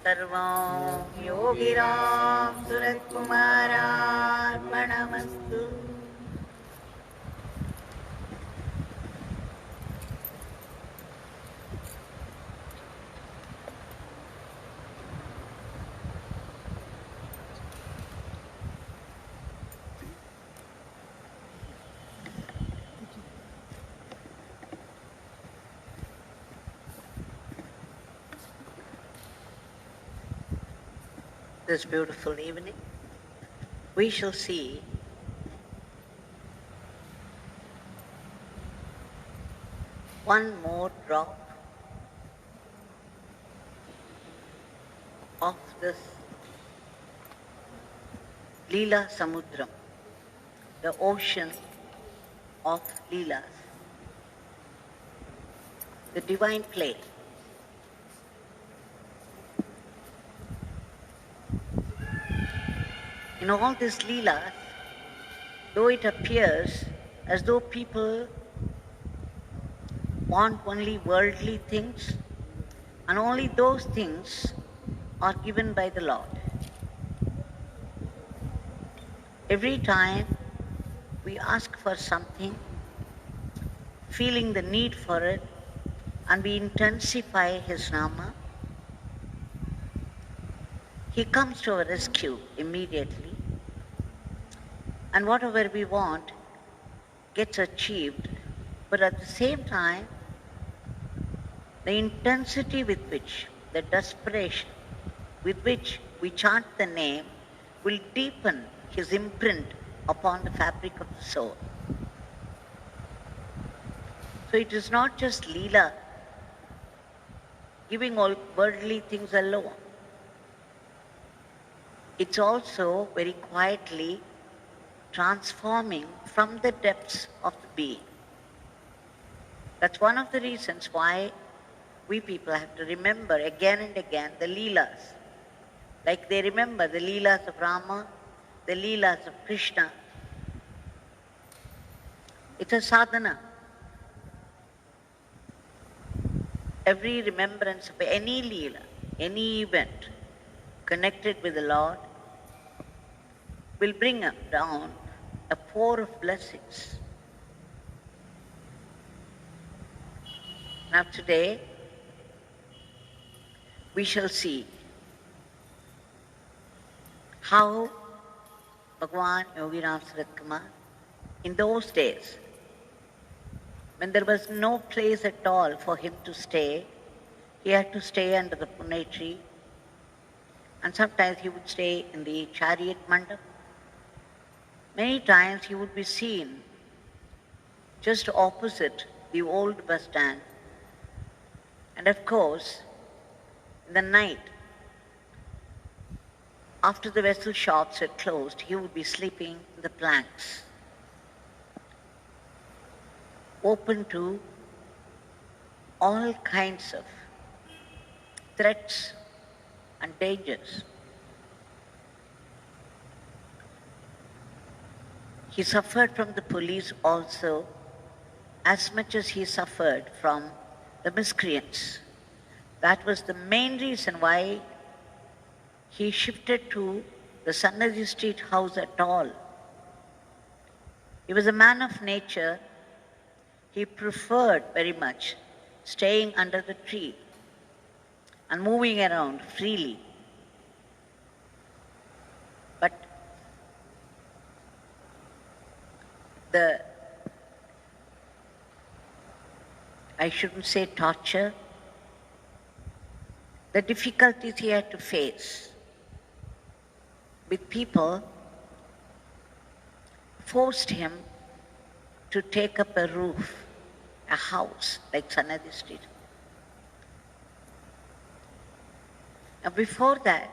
सर्वं योगी रामसूरत्कुमारार्पणमस्तु। This beautiful evening, we shall see one more drop of this Leela Samudram, the ocean of Leelas, the divine play. In all these Leelas, though it appears as though people want only worldly things, and only those things are given by the Lord. Every time we ask for something, feeling the need for it, and we intensify His Namah, He comes to our rescue immediately, and whatever we want gets achieved, but at the same time, the intensity with which, the desperation with which we chant the name will deepen His imprint upon the fabric of the soul. So it is not just Leela, giving all worldly things alone. It's also very quietly transforming from the depths of the being. That's one of the reasons why we people have to remember again and again the Leelas. Like they remember the Leelas of Rama, the Leelas of Krishna. It's a sadhana. Every remembrance of any Leela, any event connected with the Lord will bring down a pour of blessings. Now today, we shall see how Bhagwan Yogi Ramsuratkumar, in those days, when there was no place at all for him to stay, he had to stay under the punai tree, and sometimes he would stay in the chariot mandap. Many times he would be seen just opposite the old bus stand. And of course, in the night, after the vessel shops had closed, he would be sleeping in the planks, open to all kinds of threats and dangers. He suffered from the police also as much as he suffered from the miscreants. That was the main reason why he shifted to the Sannadhi Street house at all. He was a man of nature. He preferred very much staying under the tree and moving around freely. But I shouldn't say torture, the difficulties he had to face with people forced him to take up a roof, a house like Sannadhi Street. Now before that,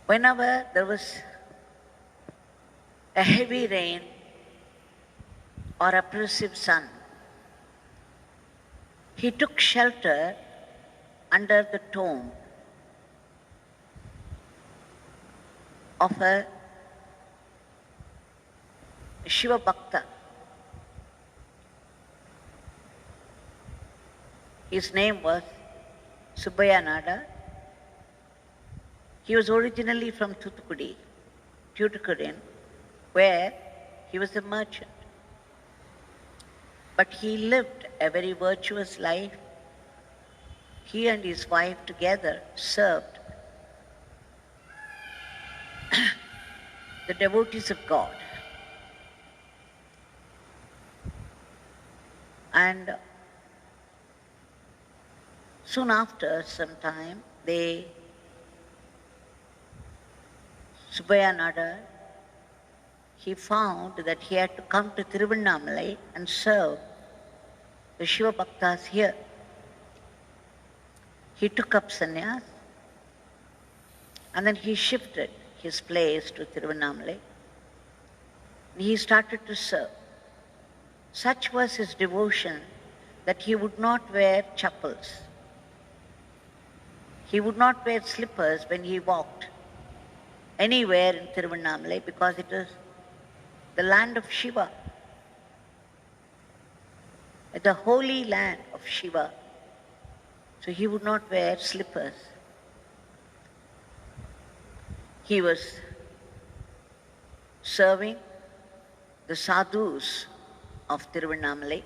whenever there was a heavy rain or oppressive sun, he took shelter under the tomb of a Shiva Bhakta. His name was Subbiah Nadar. He was originally from Tuticorin, where he was a merchant. But he lived a very virtuous life. He and his wife together served the devotees of God. And soon after some time, Subbiah Nadar, he found that he had to come to Tiruvannamalai and serve the Shiva Bhaktas here. He took up sannyas and then he shifted his place to Tiruvannamalai. He started to serve. Such was his devotion that he would not wear chappals. He would not wear slippers when he walked anywhere in Tiruvannamalai because it is the land of Shiva, the holy land of Shiva. So he would not wear slippers. He was serving the sadhus of Tiruvannamalai.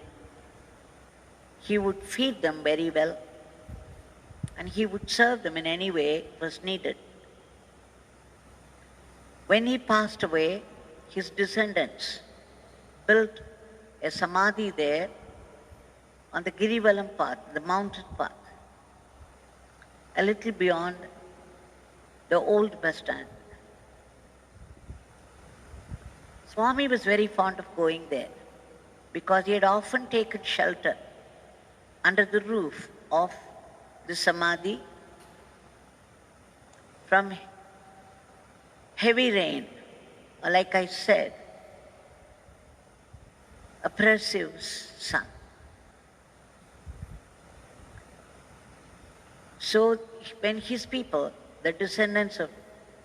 He would feed them very well, and he would serve them in any way it was needed. When he passed away, his descendants built a samadhi there on the Girivalam path, the mountain path, a little beyond the old bus stand. Swami was very fond of going there because he had often taken shelter under the roof of the samadhi from heavy rain, or like I said, oppressive sun. So when his people, the descendants of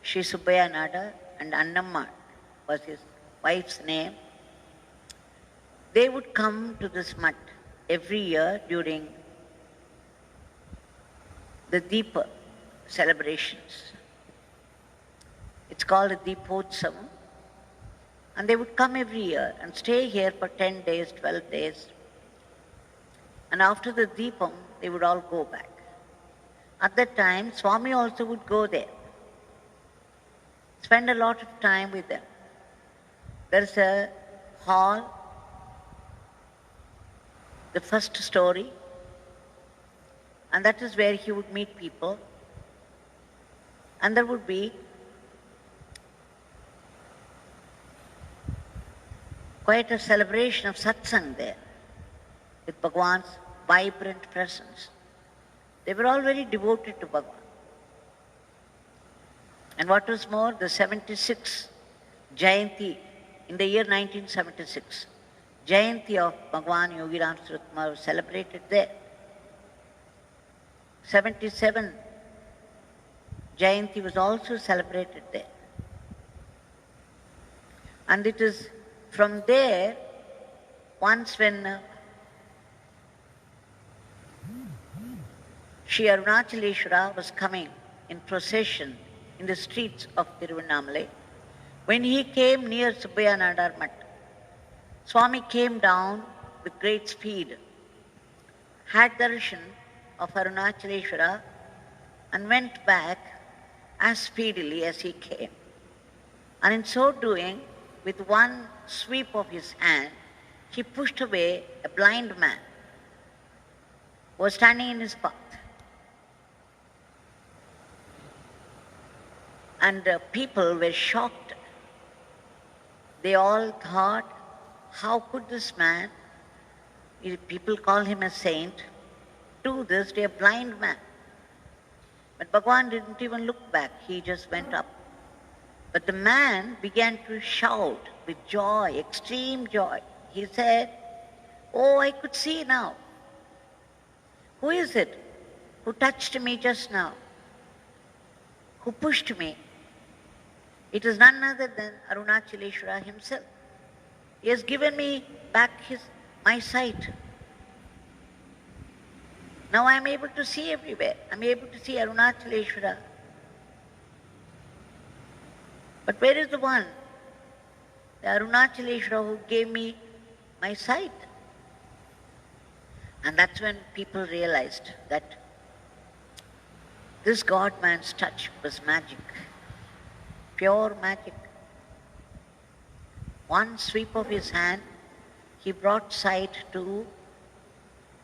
Sri Subbiah Nadar and Annamma was his wife's name, they would come to this mutt every year during the Deepam celebrations. It's called a Deepotsavam. And they would come every year and stay here for 10 days, 12 days. And after the Deepam, they would all go back. At that time, Swami also would go there, spend a lot of time with them. There's a hall, the first story, and that is where he would meet people. And there would be quite a celebration of satsang there, with Bhagwan's vibrant presence. They were all very devoted to Bhagavan. And what was more, the 76th Jayanti, in the year 1976, Jayanti of Bhagwan Yogi Ramsuratkumar was celebrated there. 77 Jayanti was also celebrated there. And it is from there, once when Sri Arunachala was coming in procession in the streets of Tiruvannamalai, when he came near Subbiah Nadar Mutt, Swami came down with great speed, had darshan of Arunachala and went back as speedily as he came. And in so doing, with one sweep of his hand, he pushed away a blind man who was standing in his path. And people were shocked. They all thought, how could this man, people call him a saint, do this to a blind man? But Bhagavan didn't even look back, he just went up. But the man began to shout with joy, extreme joy. He said, "Oh, I could see now. Who is it who touched me just now? Who pushed me? It is none other than Arunachala himself. He has given me back my sight. Now I am able to see everywhere. I am able to see Arunachaleshwara. But where is the one? The Arunachaleshwara who gave me my sight. And that's when people realized that this God-man's touch was magic, pure magic. One sweep of his hand, he brought sight to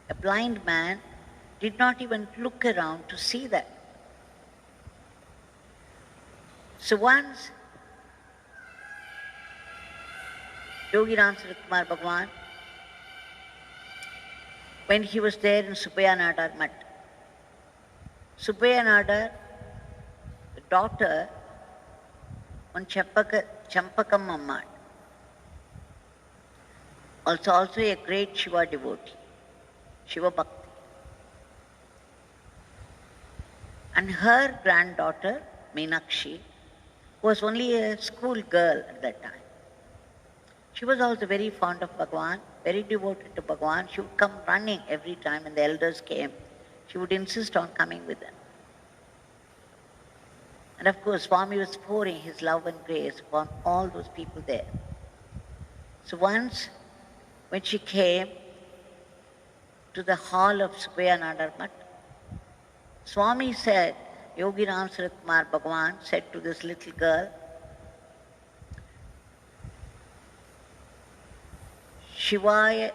a blind man, did not even look around to see that. So once Yogi Ramsuratkumar Bhagwan, when he was there in Subbiah Nadar Mutt, Subbiah Nadar, the daughter on Champakam Amma, also a great Shiva devotee, Shiva Bhakti. And her granddaughter, Meenakshi, was only a schoolgirl at that time. She was also very fond of Bhagavan, very devoted to Bhagavan. She would come running every time when the elders came. She would insist on coming with them. And of course, Swami was pouring his love and grace upon all those people there. So once, when she came to the hall of Subbiah Nadar Mutt, Swami said, Yogi Ramsuratkumar Bhagavan said to this little girl, Shivaya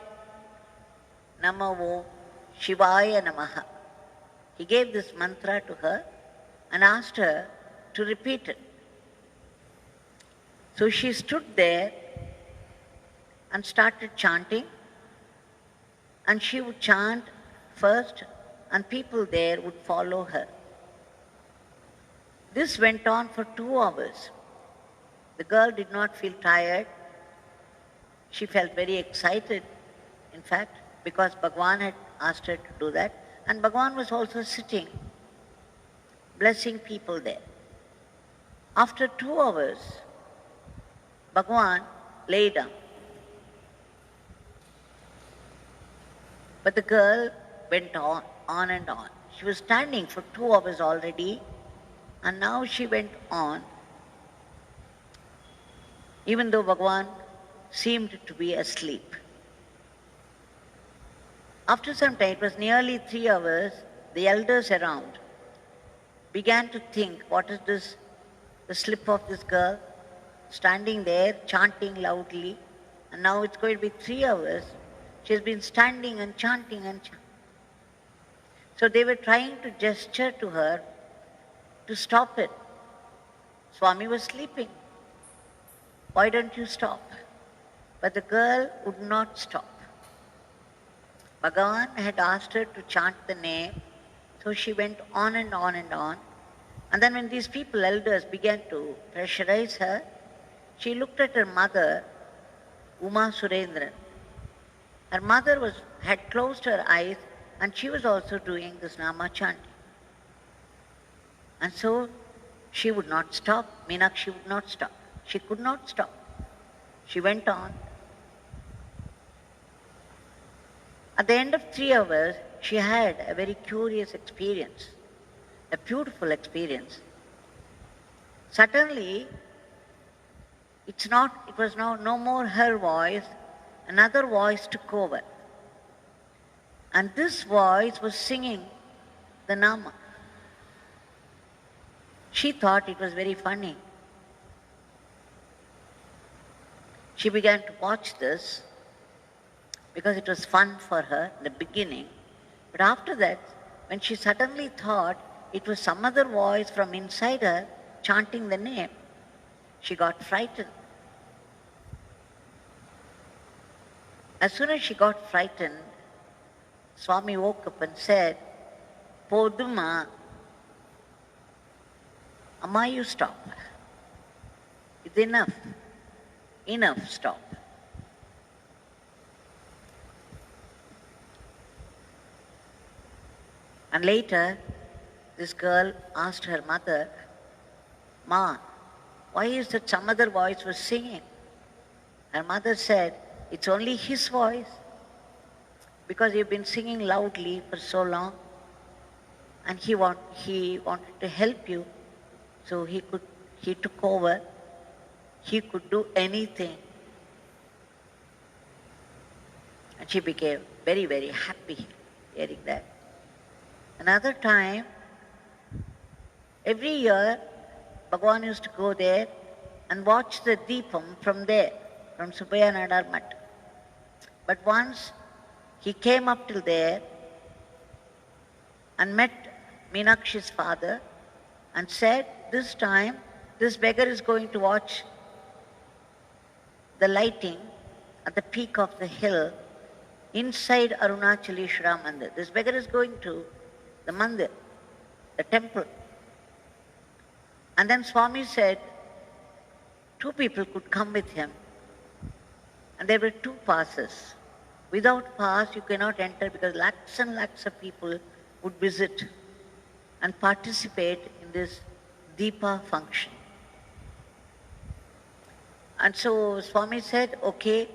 Namo, Shivaya Namaha. He gave this mantra to her and asked her to repeat it. So she stood there and started chanting, and she would chant first and people there would follow her. This went on for 2 hours. The girl did not feel tired. She felt very excited, in fact, because Bhagavan had asked her to do that. And Bhagavan was also sitting, blessing people there. After 2 hours, Bhagavan lay down. But the girl went on and on. She was standing for 2 hours already, and now she went on, even though Bhagavan seemed to be asleep. After some time, it was nearly 3 hours, the elders around began to think, what is this, the slip of this girl standing there, chanting loudly, and now it's going to be 3 hours. She has been standing and chanting and chanting. So they were trying to gesture to her to stop it. Swami was sleeping. Why don't you stop? But the girl would not stop. Bhagavan had asked her to chant the name, so she went on and on and on. And then when these people, elders, began to pressurize her, she looked at her mother, Uma Surendran. Her mother had closed her eyes, and she was also doing this Namah chanting. And so she would not stop. Meenakshi would not stop. She could not stop. She went on. At the end of 3 hours, she had a very curious experience, a beautiful experience. Suddenly, it was now no more her voice, another voice took over. And this voice was singing the Namah. She thought it was very funny. She began to watch this because it was fun for her in the beginning. But after that, when she suddenly thought it was some other voice from inside her chanting the name, she got frightened. As soon as she got frightened, Swami woke up and said, Poduma, Amma, you stop. It's enough. Enough, stop. And later, this girl asked her mother, Ma, why is that some other voice was singing? Her mother said, it's only his voice, because you've been singing loudly for so long. and he wanted to help you, so he took over. He could do anything. And she became very, very happy hearing that. Another time, every year, Bhagavan used to go there and watch the Deepam from there, from Subbiah Nadar Ashram. But once he came up till there and met Meenakshi's father and said, this time, this beggar is going to watch the lighting at the peak of the hill inside Arunachala Temple. This beggar is going to the mandir, the temple. And then Swami said, 2 people could come with him. And there were 2 passes. Without pass, you cannot enter because lakhs and lakhs of people would visit and participate in this Deepa function. And so Swami said, okay,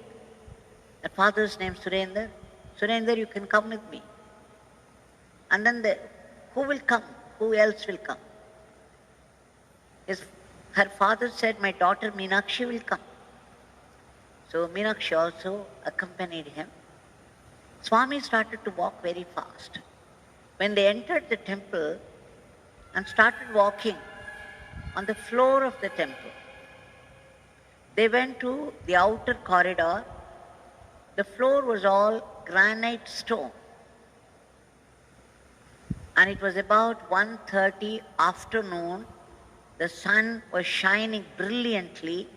the father's name Surendran. Surendran, you can come with me. And then who will come? Who else will come? Her father said, my daughter Meenakshi will come. So Meenakshi also accompanied him. Swami started to walk very fast. When they entered the temple and started walking on the floor of the temple, they went to the outer corridor. The floor was all granite stone. And it was about 1:30 afternoon. The sun was shining brilliantly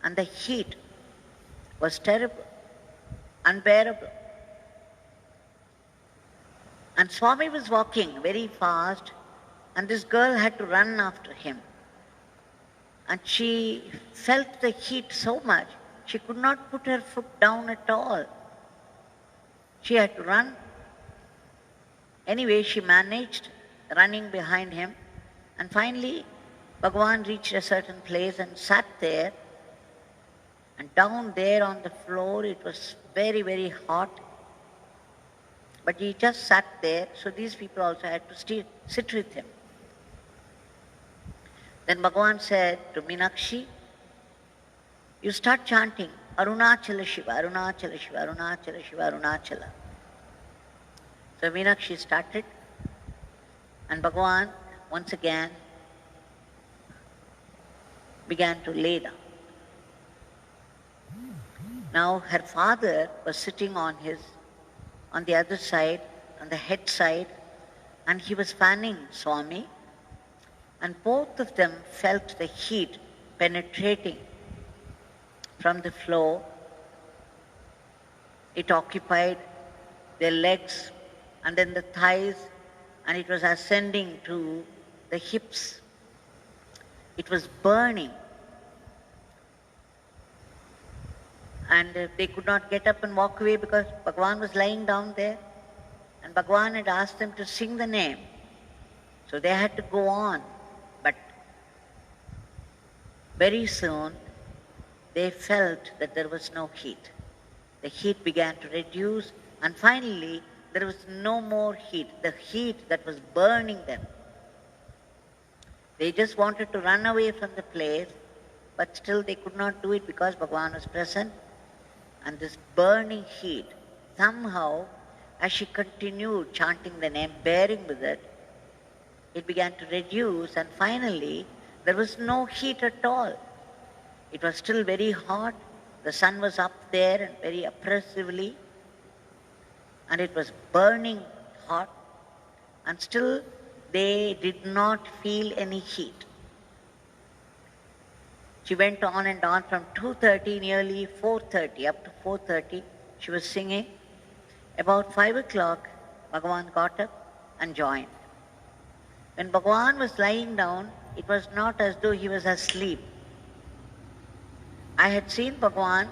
and the heat was terrible, unbearable. And Swami was walking very fast and this girl had to run after him. And she felt the heat so much, she could not put her foot down at all. She had to run. Anyway, she managed running behind him. And finally, Bhagavan reached a certain place and sat there. And down there on the floor, it was very, very hot. But he just sat there, so these people also had to sit with him. Then Bhagavan said to Meenakshi, you start chanting Arunachala Shiva, Arunachala Shiva, Arunachala Shiva, Arunachala. So Meenakshi started, and Bhagavan once again began to lay down. Now her father was sitting on the other side, on the head side, and he was fanning Swami, and both of them felt the heat penetrating from the floor. It occupied their legs and then the thighs, and it was ascending to the hips. It was burning. And they could not get up and walk away because Bhagavan was lying down there. And Bhagavan had asked them to sing the name. So they had to go on. But very soon they felt that there was no heat. The heat began to reduce, and finally there was no more heat. The heat that was burning them. They just wanted to run away from the place, but still they could not do it because Bhagavan was present. And this burning heat, somehow, as she continued chanting the name, bearing with it, it began to reduce, and finally there was no heat at all. It was still very hot. The sun was up there and very oppressively, and it was burning hot, and still they did not feel any heat. She went on and on from 2:30, nearly 4:30, up to 4:30, she was singing. About 5 o'clock, Bhagavan got up and joined. When Bhagavan was lying down, it was not as though he was asleep. I had seen Bhagavan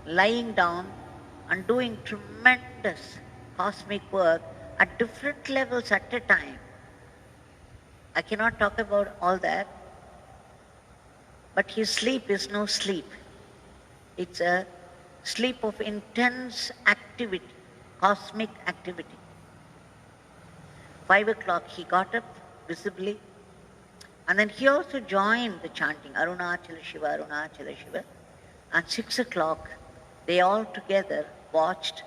lying down and doing tremendous cosmic work at different levels at a time. I cannot talk about all that. But his sleep is no sleep. It's a sleep of intense activity, cosmic activity. 5 o'clock he got up visibly, and then he also joined the chanting, Arunachala Shiva, Arunachala Shiva. At 6 o'clock, they all together watched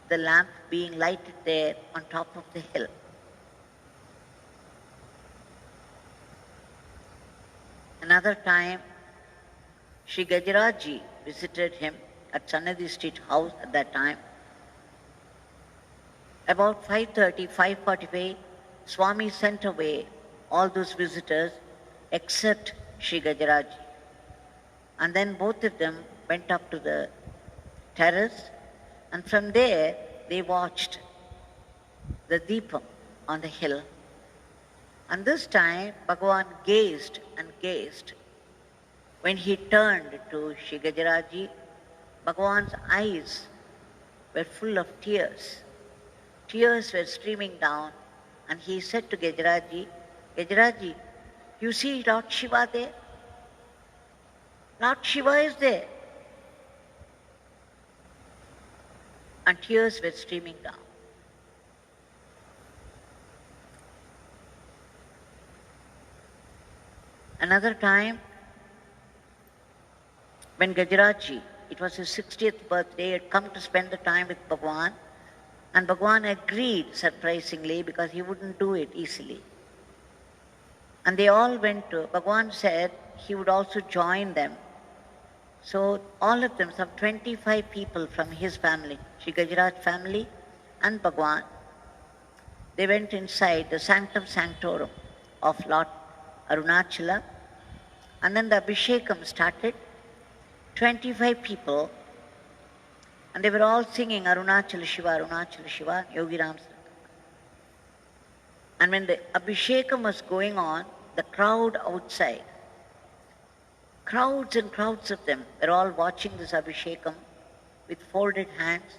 the lamp being lighted there on top of the hill. Another time, Sri Giriraj Ji visited him at Sannadhi Street house at that time. About 5:30, 5:45, Swami sent away all those visitors except Sri Giriraj Ji. And then both of them went up to the terrace, and from there they watched the Deepam on the hill. And this time Bhagavan gazed and gazed. When he turned to Sri Giriraj Ji, Bhagavan's eyes were full of tears. Tears were streaming down, and he said to Giriraj Ji, Giriraj Ji, you see Lord Shiva there? Lord Shiva is there. And tears were streaming down. Another time, when Giriraj Ji, it was his 60th birthday, had come to spend the time with Bhagavan, and Bhagavan agreed surprisingly because he wouldn't do it easily. And they all went to, Bhagavan said he would also join them. So all of them, some 25 people from his family, Sri Giriraj family and Bhagavan, they went inside the sanctum sanctorum of Lord Arunachala, and then the Abhishekam started. 25 people, and they were all singing Arunachala Shiva, Yogi Ramsuratkumar. And when the Abhishekam was going on, the crowd outside, crowds and crowds of them were all watching this Abhishekam with folded hands.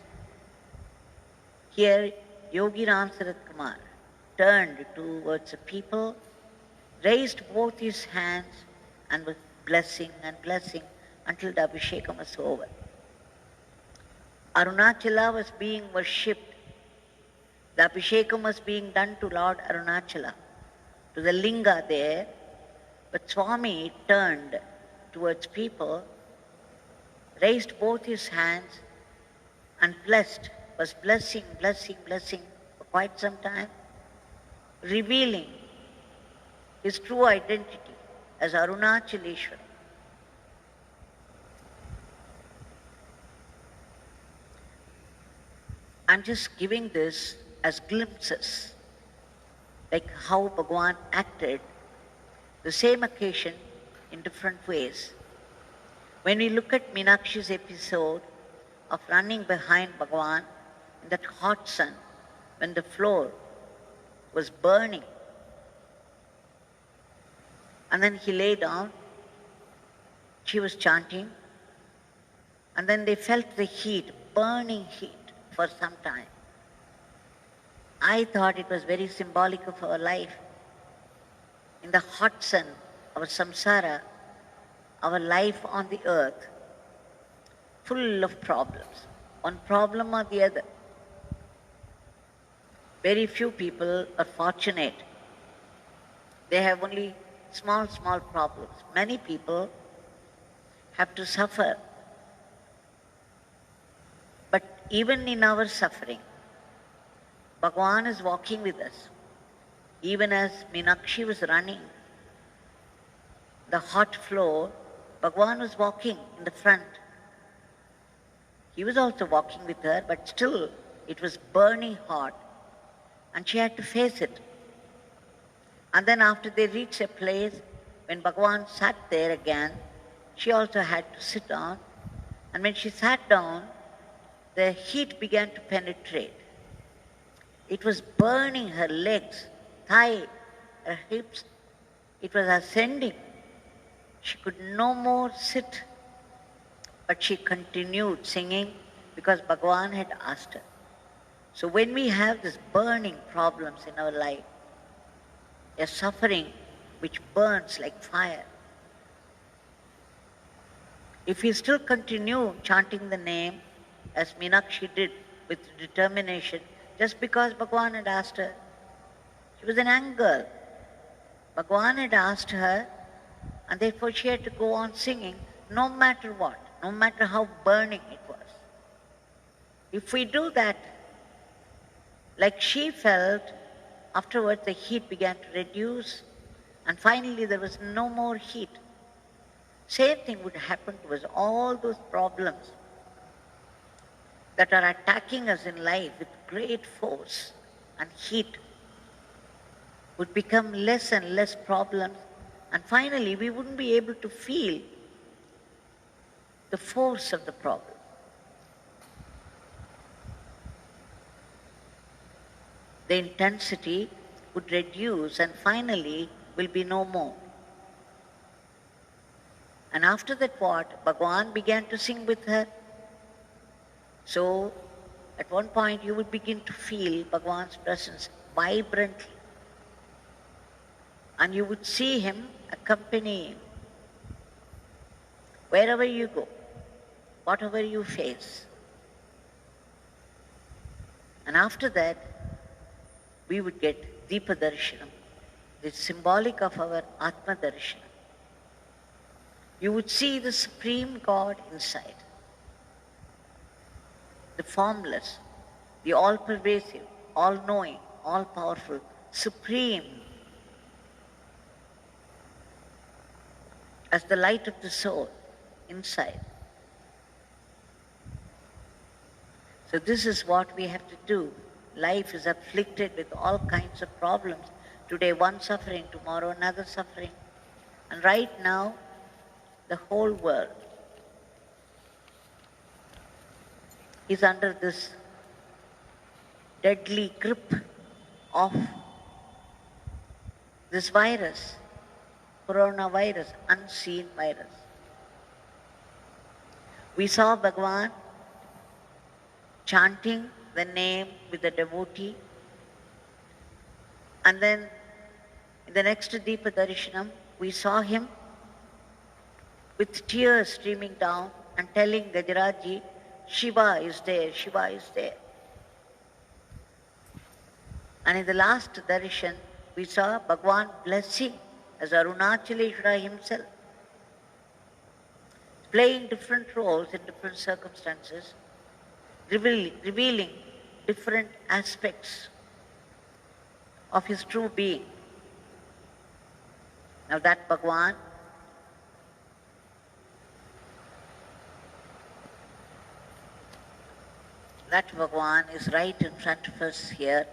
Here, Yogi Ramsuratkumar turned towards the people, raised both his hands, and was blessing and blessing until the Abhishekam was over. Arunachala was being worshipped. The Abhishekam was being done to Lord Arunachala, to the linga there, but Swami turned towards people, raised both his hands, and was blessing for quite some time, revealing his true identity as Arunachaleshwara. I'm just giving this as glimpses, like how Bhagavan acted the same occasion in different ways. When we look at Meenakshi's episode of running behind Bhagavan in that hot sun, when the floor was burning, and then he lay down, she was chanting, and then they felt the heat, burning heat, for some time. I thought it was very symbolic of our life. In the hot sun, our samsara, our life on the earth, full of problems, one problem or the other. Very few people are fortunate. They have only small problems. Many people have to suffer. But even in our suffering, Bhagavan is walking with us. Even as Meenakshi was running the hot floor, Bhagavan was walking in the front. He was also walking with her, but still it was burning hot, and she had to face it. And then after they reached a place, when Bhagavan sat there again, she also had to sit down. And when she sat down, the heat began to penetrate. It was burning her legs, thigh, her hips. It was ascending. She could no more sit, but she continued singing because Bhagavan had asked her. So when we have these burning problems in our life, a suffering which burns like fire, if we still continue chanting the name, as Meenakshi did with determination, just because Bhagavan had asked her, She was an young girl. Bhagwan had asked her, and therefore she had to go on singing no matter what, no matter how burning it was. If we do that, like she felt, afterwards the heat began to reduce, and finally there was no more heat. Same thing would happen to us. All those problems that are attacking us in life with great force and heat would become less and less problems, and finally we wouldn't be able to feel the force of the problem. The intensity would reduce and finally will be no more. And after that what? Bhagwan began to sing with her. So at one point you would begin to feel Bhagwan's presence vibrantly. And you would see him accompanying wherever you go, whatever you face. And after that, we would get Deepa darshanam. It's symbolic of our Atma darshanam. You would see the Supreme God inside, the formless, the all-pervasive, all-knowing, all-powerful, supreme, as the light of the soul inside. So this is what we have to do. Life is afflicted with all kinds of problems. Today one suffering, tomorrow another suffering. And right now, the whole world is under this deadly grip of this virus, coronavirus, unseen virus. We saw Bhagavan chanting the name with the devotee, and then in the next Deepa darshanam, we saw him with tears streaming down and telling Giriraj Ji, Shiva is there, Shiva is there. And in the last darshan, we saw Bhagwan blessing as Arunachala himself, playing different roles in different circumstances, revealing different aspects of his true being. Now that Bhagwan is right in front of us here.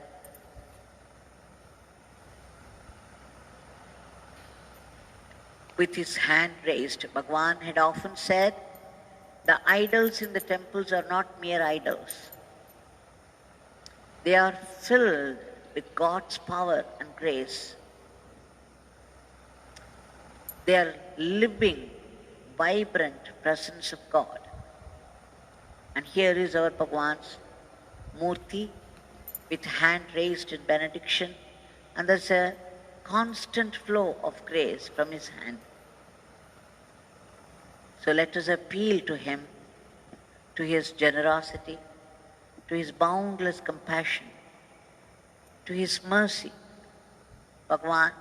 With his hand raised. Bhagwan had often said, the idols in the temples are not mere idols. They are filled with God's power and grace. They are living, vibrant presence of God. And here is our Bhagwan's Murti with hand raised in benediction, and there's a constant flow of grace from his hand. So let us appeal to him, to his generosity, to his boundless compassion, to his mercy. Bhagavan,